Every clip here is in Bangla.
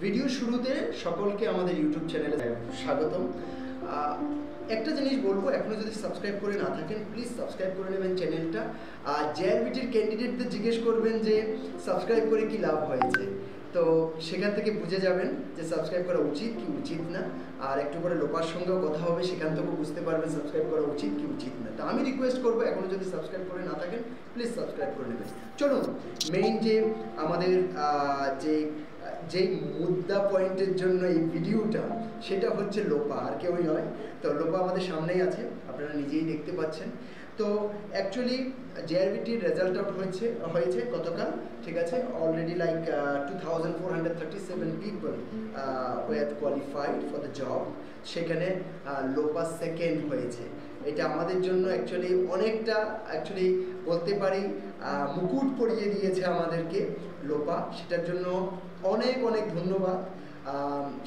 ভিডিও শুরুতে সকলকে আমাদের ইউটিউব চ্যানেলে স্বাগতম। একটা জিনিস বলবো, এখনো যদি সাবস্ক্রাইব করে না থাকেন প্লিজ সাবস্ক্রাইব করে নেবেন চ্যানেলটা। আর জেআরবিটির ক্যান্ডিডেটদের জিজ্ঞেস করবেন যে সাবস্ক্রাইব করে কি লাভ হয়েছে, তো সেখান থেকে বুঝে যাবেন যে সাবস্ক্রাইব করা উচিত কি উচিত না। আর একটু পরে লোপার সঙ্গেও কথা হবে, সেখান থেকেও বুঝতে পারবেন সাবস্ক্রাইব করা উচিত কি উচিত না। তো আমি রিকোয়েস্ট করবো, এখনো যদি সাবস্ক্রাইব করে না থাকেন প্লিজ সাবস্ক্রাইব করে নেবেন। চলুন, মেইন যে আমাদের যেই মুদ্রা পয়েন্টের জন্য এই ভিডিওটা, সেটা হচ্ছে লোপা, আর কেউই নয়। তো লোপা আমাদের সামনেই আছে, আপনারা নিজেই দেখতে পাচ্ছেন। তো অ্যাকচুয়ালি জেআরবিটির রেজাল্ট আউট হয়েছে গতকাল, ঠিক আছে। Already like 2437 people were qualified for the job. সেখানে লোপা সেকেন্ড হয়েছে। এটা আমাদের জন্য অ্যাকচুয়ালি অনেকটা বলতে পারি মুকুট পরিয়ে দিয়েছে আমাদেরকে লোপা, সেটার জন্য অনেক অনেক ধন্যবাদ।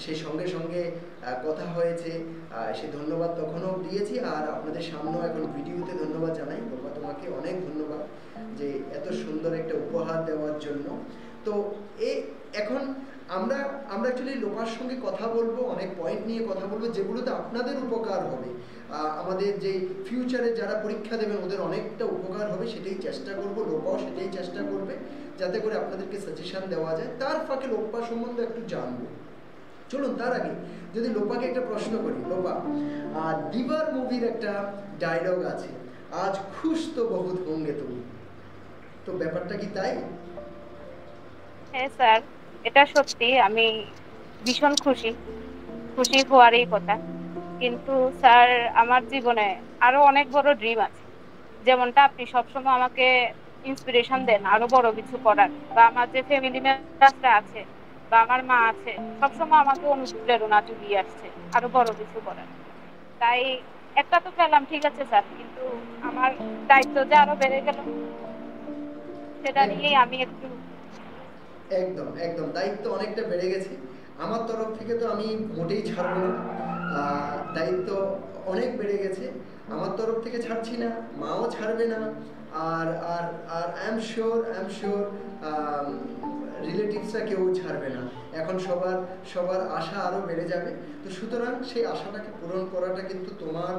সেই সঙ্গে সঙ্গে কথা হয়েছে, সে ধন্যবাদ তখনও দিয়েছি, আর আপনাদের সামনেও এখন ভিডিওতে ধন্যবাদ জানাই। লোপা, তোমাকে অনেক ধন্যবাদ যে এত সুন্দর একটা উপহার দেওয়ার জন্য। তো এখন আমরা অ্যাকচুয়ালি লোপার সঙ্গে কথা বলবো, অনেক পয়েন্ট নিয়ে কথা বলবো যেগুলোতে আপনাদের উপকার হবে। আমাদের যে ফিউচারে যারা পরীক্ষা দেবেন ওদের অনেকটা উপকার হবে, সেটাই চেষ্টা করবো। লোপাও সেটাই চেষ্টা করবে যাতে করে আপনাদেরকে সাজেশন দেওয়া যায়। তার ফাঁকে লোপা সম্বন্ধে একটু জানবো। চলুন, তার আগে যদি লোপাকে একটা প্রশ্ন করি। লোপা, দিবার মুভির একটা ডায়লগ আছে, আজ খুশ তো বহুত হোঙ্গে তুমি, তো ব্যাপারটা কি তাই? হ্যাঁ স্যার, এটা সত্যি। আমি ভীষণ খুশি হওয়ারই কথা। কিন্তু স্যার, আমার জীবনে আরো অনেক বড় ড্রিম আছে। যেমনটা আপনি সবসময় আমাকে ইন্সপিরেশন দেন আরো বড় কিছু করার, বা আমার যে ফ্যামিলি মেম্বারসরা আছে বা আমার মা আছে, সবসময় আমাকে অনুপ্রেরণা জুগিয়ে আসছে আরো বড় কিছু করার। তাই একটা তো পেলাম, ঠিক আছে স্যার, কিন্তু আমার দায়িত্ব যে আরো বেড়ে গেল, সেটা নিয়েই আমি একটু। একদম একদম, দায়িত্ব অনেকটা বেড়ে গেছে। আমার তরফ থেকে তো আমি মোটেই ছাড়বো না, দায়িত্ব অনেক বেড়ে গেছে। আমার তরফ থেকে ছাড়ছি না, মাও ছাড়বে না। আর আর আর আই এম শিওর রিলেটিভসরা কেউ ছাড়বে না। এখন সবার আশা আরও বেড়ে যাবে। তো সুতরাং সেই আশাটাকে পূরণ করাটা কিন্তু তোমার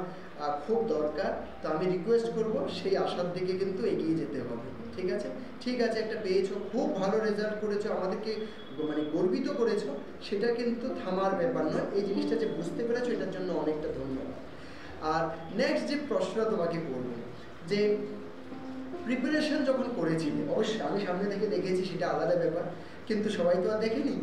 খুব দরকার। তো আমি রিকোয়েস্ট করব সেই আশার দিকে কিন্তু এগিয়ে যেতে হবে। ঠিক আছে, ঠিক আছে, একটা পেয়েছো, খুব ভালো রেজাল্ট করেছো, আমাদেরকে মানে গর্বিত করেছো, সেটা কিন্তু থামার ব্যাপার নয়। এই জিনিসটা যে বুঝতে পেরেছো, এটার জন্য অনেকটা ধন্যবাদ। আর নেক্সট যে প্রশ্নটা তোমাকে করবো, যে প্রিপারেশন যখন করেছিলে, অবশ্যই আমি সামনে থেকে দেখেছি, সেটা আলাদা ব্যাপার, কিন্তু সবাই তো আর দেখেনি।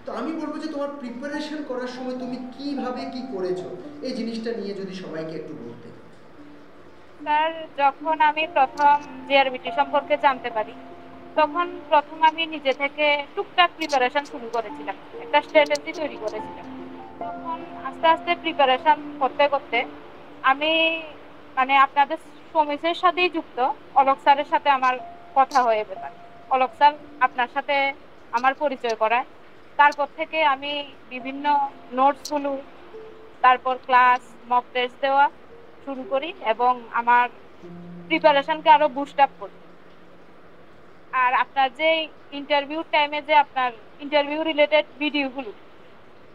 তো আমি বলবো যে তোমার প্রিপারেশন করার সময় তুমি কিভাবে কি করেছো, এই জিনিসটা নিয়ে যদি সবাইকে একটু বলতে। স্যার, যখন আমি প্রথম জিআরবিটি সম্পর্কে জানতে পারি, তখন প্রথম আমি নিজে থেকে টুকটাক প্রিপারেশন শুরু করেছিলাম, একটা স্ট্র্যাটেজি তৈরি করেছিলাম। তখন আস্তে আস্তে প্রিপারেশন করতে করতে আমি আপনাদের সমিতির সাথেই যুক্ত অলোক স্যারের সাথে আমার কথা হয়ে ব্যাপার। অলোক স্যার আপনার সাথে আমার পরিচয় করায়। তারপর থেকে আমি বিভিন্ন নোটসগুলো, তারপর ক্লাস, মক টেস্ট দেওয়া শুরু করি এবং আমার প্রিপারেশনকে আরো বুস্ট আপ করি। আর আপনার যে ইন্টারভিউ টাইমে যে আপনার ইন্টারভিউ রিলেটেড ভিডিওগুলো,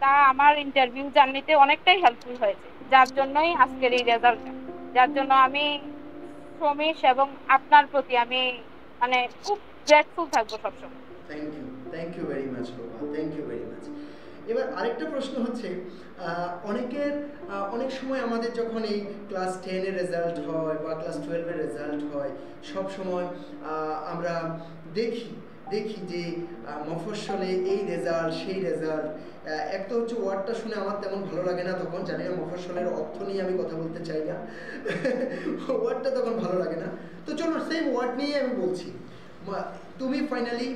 তা আমার ইন্টারভিউ জার্নিতে অনেকটাই হেল্পফুল হয়েছে, যার জন্যই আজকের এই রেজাল্টটা। যার জন্য আমি শ্রমিক এবং আপনার প্রতি আমি খুব গ্রেটফুল থাকবো সবসময়। Thank you very much Lopa, thank you very much. এবার আরেকটা প্রশ্ন হচ্ছে, অনেক সময় আমাদের যখন এই ক্লাস 10-এর রেজাল্ট হয় বা ক্লাস 12-এর রেজাল্ট হয়, সব সময় আমরা দেখি দেখি যে মফস্বলে এই রেজাল্ট সেই রেজাল্ট। একটা হচ্ছে ওয়ার্ডটা শুনে আমার তেমন ভালো লাগে না, তখন জানি না মফস্বলের অর্থ নিয়ে আমি কথা বলতে চাই না। ওয়ার্ডটা তখন ভালো লাগে না। তো চলো, সেম ওয়ার্ড নিয়ে আমি বলছি। তুমি ফাইনালি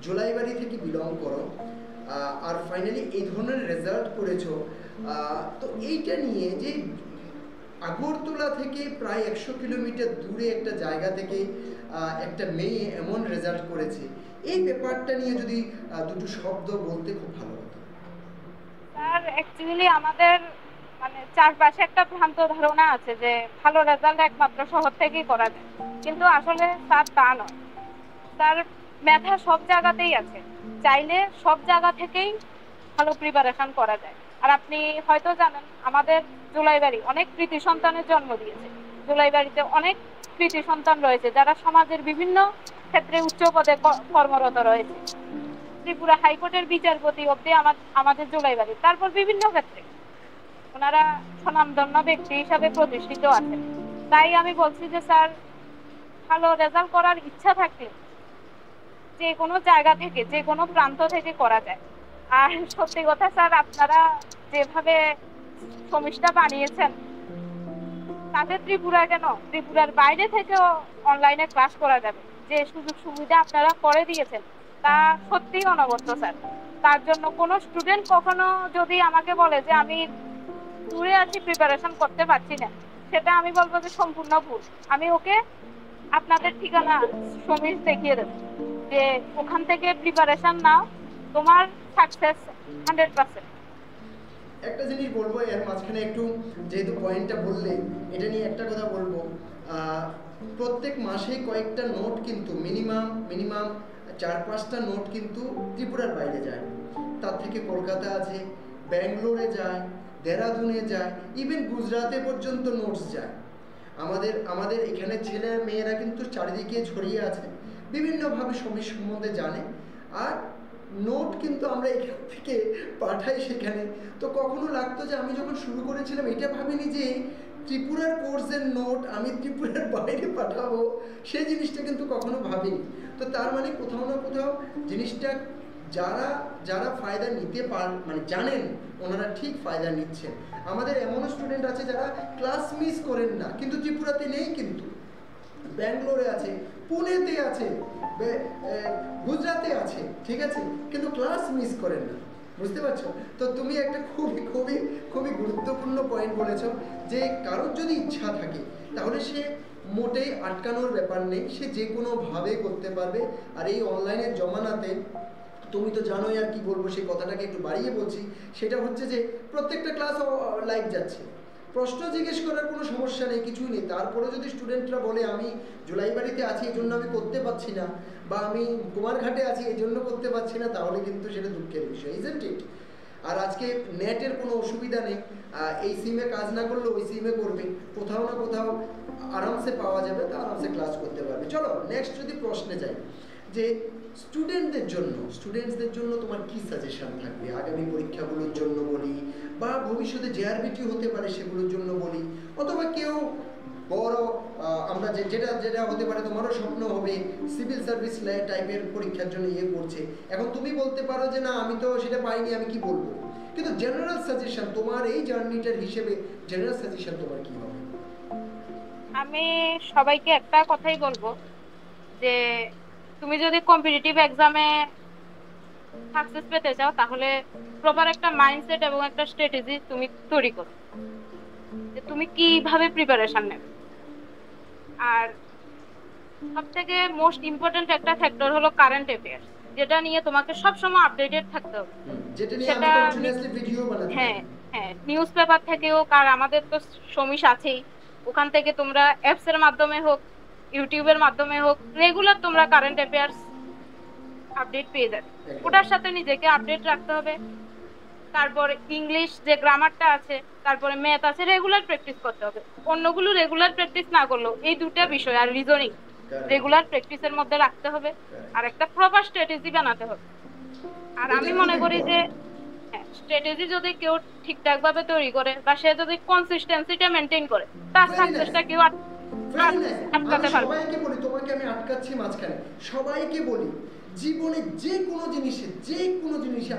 জোলাইবাড়ি থেকে বিলং করো, আর ফাইনালি এই ধরনের রেজাল্ট করেছো। তো এইটা নিয়ে যে আগরতলা থেকে প্রায় 100 কিলোমিটার দূরে একটা জায়গা থেকে একটা মেয়ে এমন রেজাল্ট করেছে, এই ব্যাপারটা নিয়ে যদি দুটো শব্দ বলতে খুব ভালো হতো। স্যার, অ্যাকচুয়ালি আমাদের চারপাশে একটা ভ্রান্ত ধারণা আছে যে ভালো রেজাল্ট একমাত্র শহর থেকেই করা যায়, কিন্তু আসলে স্যার তা নয়। তার মেধা সব জায়গাতেই আছে, চাইলে সব জায়গা থেকেই ভালো প্রিপারেশন করা যায়। আর আপনি হয়তো জানেন আমাদের জুলাইবাড়ি অনেক কৃতি সন্তানের জন্ম দিয়েছে। জুলাইবাড়িতে অনেক কৃতি সন্তান রয়েছে যারা সমাজের বিভিন্ন ক্ষেত্রে উচ্চ পদে কর্মরত রয়েছে। ত্রিপুরা হাইকোর্টের বিচারপতি অব্দি আমাদের জুলাইবাড়ি, তারপর বিভিন্ন ক্ষেত্রে ওনারা স্বনামধন্য ব্যক্তি হিসাবে প্রতিষ্ঠিত আছেন। তাই আমি বলছি যে স্যার, ভালো রেজাল্ট করার ইচ্ছা থাকলে যে কোনো জায়গা থেকে, যে কোনো প্রান্ত থেকে করা যায়। আর সত্যি কথা স্যার, আপনারা যেভাবে সমীক্ষা বানিয়েছেন তাতে ত্রিপুরা কেন, ত্রিপুরার বাইরে থেকেও অনলাইনে ক্লাস করা যাবে। যে সুযোগ সুবিধা আপনারা করে দিয়েছেন তা সত্যিই অনবদ্য স্যার। তার জন্য কোনো স্টুডেন্ট কখনো যদি আমাকে বলে যে আমি দূরে আছি, প্রিপারেশন করতে পারছি না, সেটা আমি বলবো যে সম্পূর্ণ ভুল। আমি ওকে আপনাদের ঠিকানা সমীর দেখিয়ে দেবো যে ওখান থেকে প্রিপারেশন নাও, তোমার সাকসেস 100%। একটা জিনিস বলবো এর মাঝখানে, একটু যেহেতু পয়েন্টটা বললে এটা নিয়ে একটা কথা বলবো। প্রত্যেক মাসেই কয়েকটা নোট কিন্তু মিনিমাম 4-5টা নোট কিন্তু ত্রিপুরার বাইরে যায়। তার থেকে কলকাতা আছে, ব্যাঙ্গালোরে যায়, দেরাদুনে যায়, ইভেন গুজরাটে পর্যন্ত নোটস যায়। আমাদের এখানে ছেলে মেয়েরা কিন্তু চারিদিকে ছড়িয়ে আছে, বিভিন্নভাবে সমীর সম্বন্ধে জানে। আর নোট কিন্তু আমরা এখান থেকে পাঠাই সেখানে। তো কখনো লাগতো যে আমি যখন শুরু করেছিলাম এটা ভাবিনি যে ত্রিপুরার কোর্সের নোট আমি ত্রিপুরার বাইরে পাঠাবো, সেই জিনিসটা কিন্তু কখনো ভাবিনি। তো তার মানে কোথাও না কোথাও জিনিসটা যারা ফায়দা নিতে মানে জানেন, ওনারা ঠিক ফায়দা নিচ্ছেন। আমাদের এমনও স্টুডেন্ট আছে যারা ক্লাস মিস করেন না, কিন্তু ত্রিপুরাতে নেই, কিন্তু ব্যাঙ্গালোরে আছে, পুনেতে আছে, গুজরাটে আছে, ঠিক আছে, কিন্তু ক্লাস মিস করেন না। বুঝতে পারছো? তো তুমি একটা খুবই খুবই খুবই গুরুত্বপূর্ণ পয়েন্ট বলেছো যে কারোর যদি ইচ্ছা থাকে তাহলে সে মোটেই আটকানোর ব্যাপার নেই, সে যে কোনোভাবে করতে পারবে। আর এই অনলাইনের জমানাতে তুমি তো জানোই, আর কি বলবো, সেই কথাটাকে একটু বাড়িয়ে বলছি। সেটা হচ্ছে যে প্রত্যেকটা ক্লাস লাইভ যাচ্ছে, প্রশ্ন জিজ্ঞেস করার কোনো সমস্যা নেই, কিছুই নেই। তারপরে যদি স্টুডেন্টরা বলে আমি জুলাইবাড়িতে আছি এই জন্য আমি করতে পারছি না, বা আমি কুমারঘাটে আছি এই জন্য করতে পারছি না, তাহলে কিন্তু সেটা দুঃখের বিষয়, ইজন্ট ইট? আর আজকে নেটের কোনো অসুবিধা নেই, এই সিমে কাজ না করলে ওই সিমে করবে, কোথাও না কোথাও আরামসে পাওয়া যাবে, তা আরামসে ক্লাস করতে পারবে। চলো নেক্সট যদি প্রশ্নে যাই, যে স্টুডেন্টসদের জন্য তোমার কি সাজেশন থাকবে আগামী পরীক্ষাগুলোর জন্য বলি, বা ভবিষ্যতে জেআরবিটি হতে পারে সেগুলোর জন্য বলি, অথবা কেউ বড় আমরা যেটা হতে পারে, তোমারও স্বপ্ন হবে সিভিল সার্ভিস টাইপের পরীক্ষার জন্য করছে। এখন তুমি বলতে পারো যে না আমি তো সেটা পাইনি, আমি কি বলবো? কিন্তু জেনারেল সাজেশন তোমার এই জার্নিটার হিসেবে জেনারেল সাজেশন তোমার কি হবে? আমি সবাইকে একটা কথাই বলবো যে তুমি যদি কম্পিটিটিভ এক্সামে সাকসেস পেতে চাও তাহলে প্রপার একটা মাইন্ডসেট এবং একটা স্ট্র্যাটেজি তুমি তৈরি করো যে তুমি কিভাবে প্রিপারেশন নেবে। আর সবথেকে মোস্ট ইম্পর্টেন্ট একটা ফ্যাক্টর হলো কারেন্ট অ্যাফেয়ার্স, যেটা নিয়ে তোমাকে সবসময় আপডেটেড থাকতে হবে। সেটা ভিডিও বানাতে, হ্যাঁ হ্যাঁ, নিউজ পেপার থেকেও, কার আমাদের তো সমীশ আছেই, ওখান থেকে তোমরা অ্যাপস এর মাধ্যমে হোক, ইউটিউবের মাধ্যমে হোক, রেগুলার তোমরা কারেন্ট অ্যাফেয়ার্স আপডেট পেয়ে যাবে। ওটার সাথে নিজেকে আপডেট রাখতে হবে। তারপর ইংলিশ যে গ্রামারটা আছে, তারপরে ম্যাথ আছে, রেগুলার প্র্যাকটিস করতে হবে। অন্যগুলো রেগুলার প্র্যাকটিস না করলেও এই দুটো বিষয় আর রিজনিং রেগুলার প্র্যাকটিসের মধ্যে রাখতে হবে, আর একটা প্রপার স্ট্র্যাটেজি বানাতে হবে। আর আমি মনে করি যে স্ট্র্যাটেজি যদি কেউ ঠিকঠাক ভাবে তৈরি করে বা সে যদি কনসিস্টেন্সিটা মেইনটেইন করে, তার সাকসেসটা কেউ আটকাতে পারবে। সবাইকে বলি, তোমাকে আমি আটকাচ্ছি মাঝখানে, সবাইকে বলি জীবনে যে কোনো জিনিসে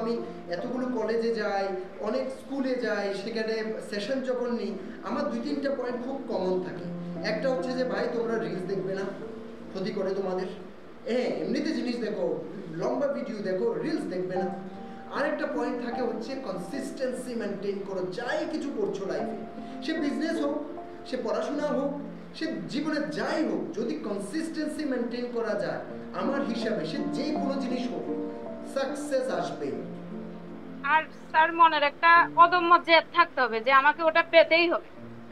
আমি এতগুলো কলেজে যাই, অনেক স্কুলে যাই, সেখানে সেশন যখন নিই, আমার 2-3টা পয়েন্ট খুব কমন থাকে। একটা হচ্ছে যে ভাই তোমরা রিলস দেখবে না, ক্ষতি করে তোমাদের। এমনিতে জিনিস দেখো, লম্বা ভিডিও দেখো, রিলস দেখবে না। আরেকটা পয়েন্ট থাকে হচ্ছে কনসিস্টেন্সি মেনটেন করো, যাই কিছু করছো লাইফে, সে বিজনেস হোক, সে পড়াশোনা হোক, সে জীবনে যাই হোক, যদি কনসিস্টেন্সি মেনটেন করা যায়, আমার হিসাবে সে যে কোনো জিনিস হোক সাকসেস আসবে। আর স্যার মনের একটা অদম্য জেদ থাকতে হবে যে আমাকে ওটা পেতেই হবে,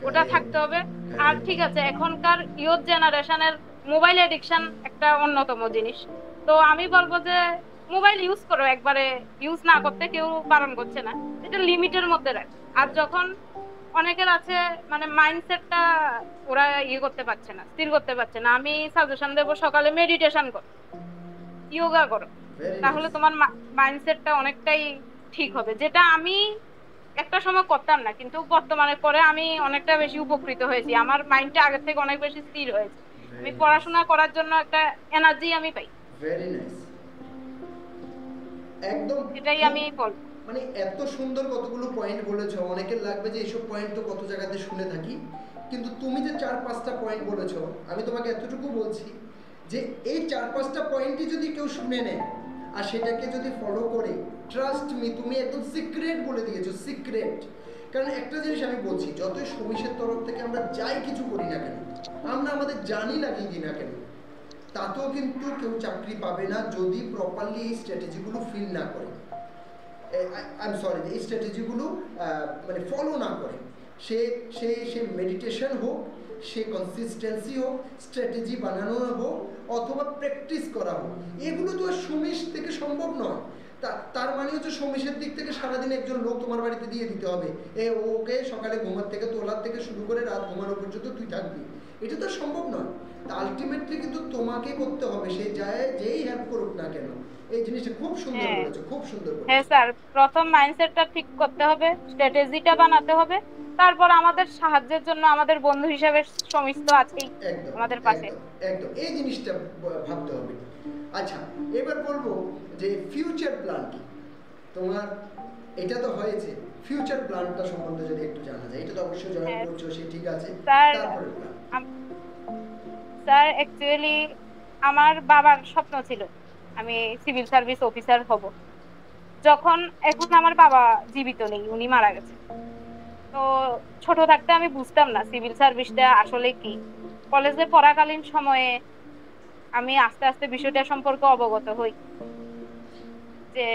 ওটা থাকতে হবে। আর ঠিক আছে, এখনকার ইয়ুথ জেনারেশনের মোবাইল এডিকশন একটা অন্যতম জিনিস। তো আমি বলবো যে মোবাইল ইউজ করো, একবারে ইউজ না করতে কেউ বারণ করছে না, এটা লিমিটের মধ্যে রাখ। আর যখন অনেকের আছে মানে মাইন্ডসেটটা ওরা করতে পারছে না, স্থির করতে পারছে না, আমি সাজেশন দেবো সকালে মেডিটেশন করো, ইয়োগা করো, তাহলে তোমার মাইন্ডসেটটা অনেকটাই ঠিক হবে। যেটা আমি একটা সময় করতাম না, কিন্তু বর্তমানে পরে আমি অনেকটা বেশি উপকৃত হয়েছি, আমার মাইন্ডটা আগের থেকে অনেক বেশি স্থির হয়েছে, আমি পড়াশোনা করার জন্য একটা এনার্জি আমি পাই। ভেরি নাইস, একদম এটাই আমি বলবো। মানে এত সুন্দর কতগুলো পয়েন্ট বলেছো, অনেকের লাগবে যে এইসব পয়েন্ট তো কত জায়গাতে শুনে থাকি, কিন্তু তুমি যে 4-5টা পয়েন্ট বলেছো, আমি তোমাকে এতটুকু বলছি যে এই 4-5টা পয়েন্টই যদি কেউ শুনে নেয় আর সেটাকে যদি ফলো করে, ট্রাস্ট মি, তুমি একদম সিক্রেট বলে দিয়েছো, সিক্রেট। কারণ একটা জিনিস আমি বলছি, যতই সমিশের তরফ থেকে আমরা যাই কিছু করি না কেন, আমরা আমাদের জানি লাগিয়ে দিই না কেন, তাতেও কিন্তু কেউ চাকরি পাবে না যদি প্রপারলি এই স্ট্র্যাটেজিগুলো ফিল না করে, এই স্ট্র্যাটেজিগুলো মানে ফলো না করে। সে সে সে মেডিটেশন হোক, সে কনসিস্টেন্সি হোক, স্ট্র্যাটেজি বানানো হোক, অথবা প্র্যাকটিস করা হোক, এগুলো তো আর সমিশ থেকে সম্ভব নয়। তার মানে হচ্ছে সমিশের দিক থেকে সারাদিন একজন লোক তোমার বাড়িতে দিয়ে দিতে হবে, ওকে সকালে ঘুমার থেকে তোলার থেকে শুরু করে রাত ঘুমানো পর্যন্ত তুই থাকবি, এটা তো সম্ভব নয়। তা আলটিমেটলি কিন্তু তোমাকে করতে হবে, সে যেই হেল্প করুক না কেন। এই জিনিসটা খুব সুন্দর বলেছো, খুব সুন্দর বলেছো। হ্যাঁ স্যার, প্রথম মাইন্ডসেটটা ঠিক করতে হবে, স্ট্র্যাটেজিটা বানাতে হবে, তারপর আমাদের সাহায্যের জন্য আমাদের বন্ধু হিসেবে সমিশ তো আছেই আমাদের পাশে। একদম এই জিনিসটা ভাবতে হবে। আচ্ছা, এবার বলবো যে ফিউচার প্ল্যান কি তোমার? এটা তো হয়েছে, ফিউচার প্ল্যানটা সম্বন্ধে যদি একটু জানা যায়। এটা তো অবশ্যই জয়েন করছো, সে ঠিক আছে, তারপরে প্ল্যান। স্যার অ্যাকচুয়ালি আমার বাবার স্বপ্ন ছিল আমি সিভিল সার্ভিস অফিসার হব। এখন আমার বাবা জীবিত নেই, উনি মারা গেছে। তো ছোট থাকতে আমি বুঝতাম না সিভিল সার্ভিসটা আসলে কি। কলেজে পড়াকালীন সময়ে আমি আস্তে আস্তে বিষয়টা সম্পর্কে অবগত হই, যে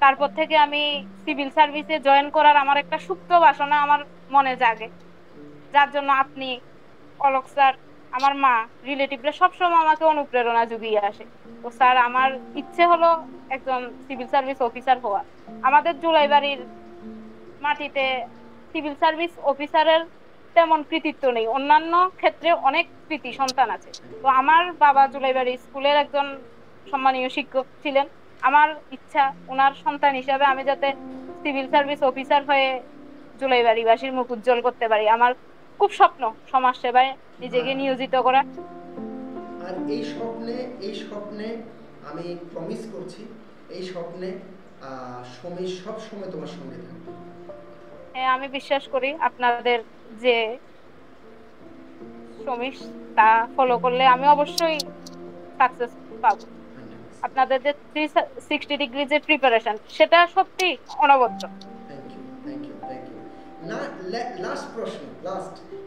তারপর থেকে আমি সিভিল সার্ভিসে জয়েন করার আমার একটা সুপ্ত বাসনা আমার মনে জাগে, যার জন্য আপনি, অলোক স্যার, আমার মা, রিলেটিভরা সবসময় আমাকে অনুপ্রেরণা জুগিয়ে আসে। তো স্যার, আমার ইচ্ছে হলো একজন সিভিল সার্ভিস অফিসার হওয়া। আমাদের জুলাইবাড়ির মাটিতে সিভিল সার্ভিস অফিসারের তেমন কৃতিত্ব নেই, অন্যান্য ক্ষেত্রে অনেক কৃতি সন্তান আছে। তো আমার বাবা জুলাইবাড়ি স্কুলের একজন সম্মানীয় শিক্ষক ছিলেন, আমার ইচ্ছা ওনার সন্তান হিসাবে আমি যাতে সিভিল সার্ভিস অফিসার হয়ে জুলাইবাড়িবাসীর মুখ উজ্জ্বল করতে পারি। আমার খুব স্বপ্ন সমাজ সেবায় নিজেকে নিয়োজিত করা। আর এই স্বপ্নে আমি প্রমিস করছি, এই স্বপ্নে সমিশ সব সময় তোমার সঙ্গে থাকবে। হ্যাঁ, আমি বিশ্বাস করি আপনাদের যে সমিশ তা ফলো করলে আমি অবশ্যই সাকসেস পাবো। আপনাদের যে 360 ডিগ্রি যে প্রিপারেশন, সেটা সত্যি অনবদ্য। থ্যাংক ইউ না, লাস্ট প্রশ্ন,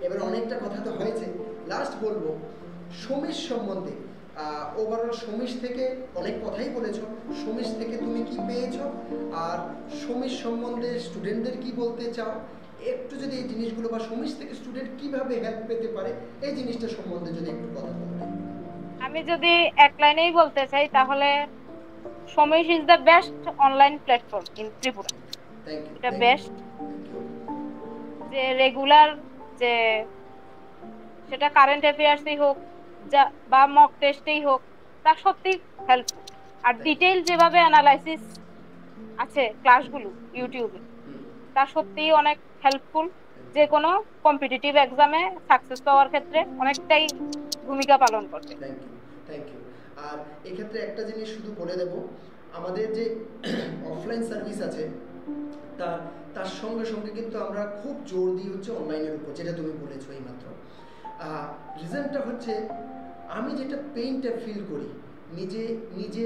এবার অনেকটা কথা তো হয়েছে, লাস্ট বলবো সমিশ সম্বন্ধে। ওভারঅল সমিশ থেকে অনেক কথাই বলেছো, সমিশ থেকে তুমি কি পেয়েছো, আর সমিশ সম্বন্ধে স্টুডেন্টদের কি বলতে চাও, একটু যদি এই জিনিসগুলো, বা সমিশ থেকে স্টুডেন্ট কিভাবে হেল্প পেতে পারে, এই জিনিসটা সম্বন্ধে যদি একটু কথা বলতে। আমি যদি এক লাইনেই বলতে চাই তাহলে সমিশ is the best online platform in Tripura. এটা বেস্ট, যে রেগুলার, যে সেটা কারেন্ট অ্যাফেয়ার্সই হোক বা মক টেস্টেই হোক, তা সত্যি হেল্পফুল। আর ডিটেইল যেভাবে অ্যানালাইসিস আছে ক্লাসগুলো ইউটিউবে, তা সত্যিই অনেক হেল্পফুল, যে কোনো কম্পিটিটিভ এক্সামে সাকসেস পাওয়ার ক্ষেত্রে অনেকটাই ভূমিকা পালন করবে। Thank you. আর এক্ষেত্রে একটা জিনিস শুধু বলে দেব, আমাদের যে অফলাইন সার্ভিস আছে তার সঙ্গে সঙ্গে কিন্তু আমরা খুব জোর দিই হচ্ছে অনলাইনের উপর, যেটা তুমি বলেছো এইমাত্র। রিজনটা হচ্ছে আমি যেটা পেইনটা ফিল করি, নিজে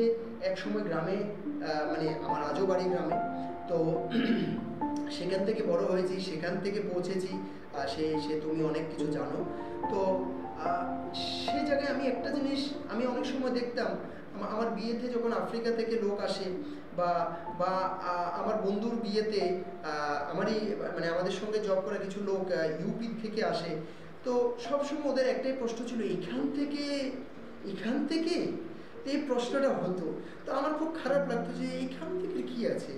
এক সময় গ্রামে, মানে আমার আজও বাড়ি গ্রামে, তো সেখান থেকে বড় হয়েছি, সেখান থেকে পৌঁছেছি, সে তুমি অনেক কিছু জানো। তো সে জায়গায় আমি একটা জিনিস আমি অনেক সময় দেখতাম, আমার বিয়েতে যখন আফ্রিকা থেকে লোক আসে, বা আমার বন্ধুর বিয়েতে আমারই মানে আমাদের সঙ্গে জব করা কিছু লোক ইউপি থেকে আসে, তো সবসময় ওদের একটাই প্রশ্ন ছিল, এখান থেকে তো এই প্রশ্নটা হতো, তো আমার খুব খারাপ লাগতো যে এইখান থেকে কি আছে,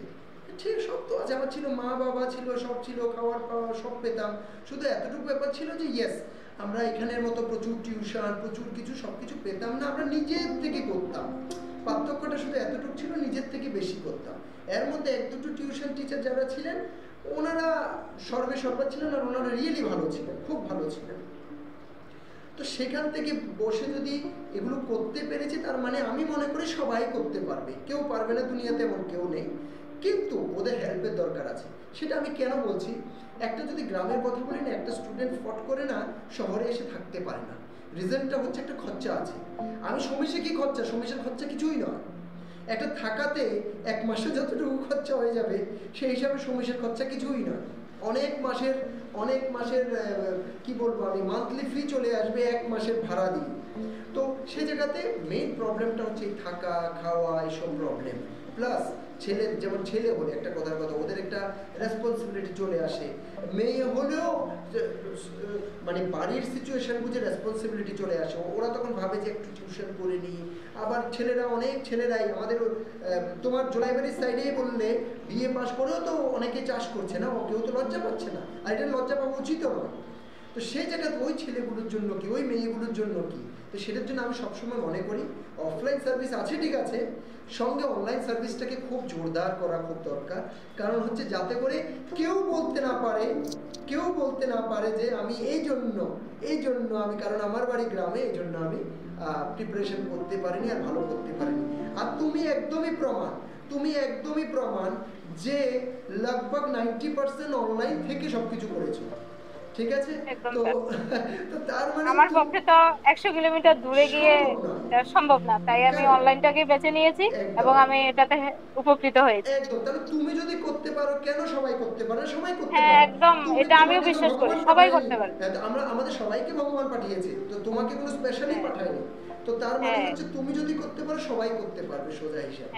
ঠিক সব তো আছে, আমার ছিল মা বাবা ছিল, সব ছিল, খাওয়ার পাওয়া সব পেতাম, শুধু এতটুকু ব্যাপার ছিল যে ইয়েস আমরা এখানের মতো প্রচুর টিউশন প্রচুর কিছু সব কিছু পেতাম না, আমরা নিজের থেকে করতাম। পার্থক্যটা শুধু এতটুকু ছিল, নিজের থেকে বেশি করতাম। এর মধ্যে এক দুটো টিউশন টিচার যারা ছিলেন ওনারা সর্বা ছিলেন, আর ওনারা রিয়েলি ভালো ছিলেন, খুব ভালো ছিলেন। তো সেখান থেকে বসে যদি এগুলো করতে পেরেছি, তার মানে আমি মনে করি সবাই করতে পারবে, কেউ পারবে না দুনিয়াতে এমন কেউ নেই, কিন্তু ওদের হেল্পের দরকার আছে। সেটা আমি কেন বলছি, একটা যদি গ্রামের কথা বলি না, একটা স্টুডেন্ট ফট করে না শহরে এসে থাকতে পারে না, রিজনটা হচ্ছে একটা খরচা আছে। আমি সমস্যা কি খরচা, সমস্যার খরচা কিছুই নয়, একটা থাকাতে এক মাসে যতটুকু খরচা হয়ে যাবে সেই হিসাবে সমস্যার খরচা কিছুই নয়। অনেক মাসের কি বলবো আমি, মান্থলি ফি চলে আসবে এক মাসের ভাড়া দিয়ে। তো সেই জায়গাতে মেইন প্রবলেমটা হচ্ছে থাকা খাওয়া এইসব প্রবলেম, প্লাস যেমন ছেলে হলে একটা কথার কথা, ওদের একটা রেসপন্সিবিলিটি চলে আসে, মেয়ে হলেও মানে বাড়ির সিচুয়েশন বুঝে রেসপন্সিবিলিটি চলে আসে, ওরা তখন ভাবে যে একটু টিউশন করে নিই। আবার অনেক ছেলেরাই আমাদের তোমার জোলাইবাড়ির সাইডেই বললে বিএ পাস করেও তো অনেকে চাষ করছে না, কেউ তো লজ্জা পাচ্ছে না, আর এটা লজ্জা পাওয়া উচিত নয়। তো সেই জায়গায় ওই ছেলেগুলোর জন্য কি, ওই মেয়েগুলোর জন্য কি, তো সেটার জন্য আমি সবসময় মনে করি অফলাইন সার্ভিস আছে ঠিক আছে, সঙ্গে অনলাইন সার্ভিসটাকে খুব জোরদার করা খুব দরকার। কারণ হচ্ছে যাতে করে কেউ বলতে না পারে যে আমি এই জন্য আমি, কারণ আমার বাড়ি গ্রামে, এই জন্য আমি প্রিপারেশন করতে পারিনি আর ভালো করতে পারিনি। আর তুমি একদমই প্রমাণ যে লগভগ 90% অনলাইন থেকে সবকিছু করেছো, ঠিক আছে? তো তার মানে আমার পক্ষে তো 100 কিলোমিটার দূরে গিয়ে সম্ভব না, তাই আমি অনলাইনটাকে বেছে নিয়েছি এবং আমি এটাতে উপকৃত হয়েছি। একদম, তাহলে তুমি যদি করতে পারো কেন সবাই করতে পারে? সবাই করতে পারে, হ্যাঁ একদম, এটা আমিও বিশ্বাস করি, সবাই করতে পারে। আমরা আমাদের সবাইকে ভগবান পাঠিয়েছে, তো তোমাকে কোনো স্পেশালি পাঠায়নি। তো তার মানে হচ্ছে তুমি যদি করতে পারো সবাই করতে পারবে, সোজা হিসাব।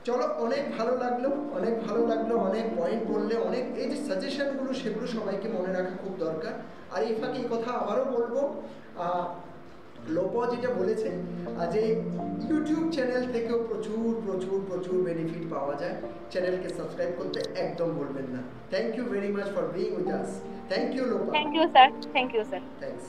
চলো, অনেক ভালো লাগলো, অনেক পয়েন্ট বললে, অনেক এই যে সাজেশনগুলো সেগুলো সবাইকে মনে রাখা খুব দরকার। আর এই ফাঁকে এই কথা আবারও বলবো, লোপা যেটা বলেছে যে ইউটিউব চ্যানেল থেকেও প্রচুর বেনিফিট পাওয়া যায়, চ্যানেলকে সাবস্ক্রাইব করতে একদম ভুলবেন না। Thank you very much for being with us. Thank you Lopa. Thank you sir. Thanks.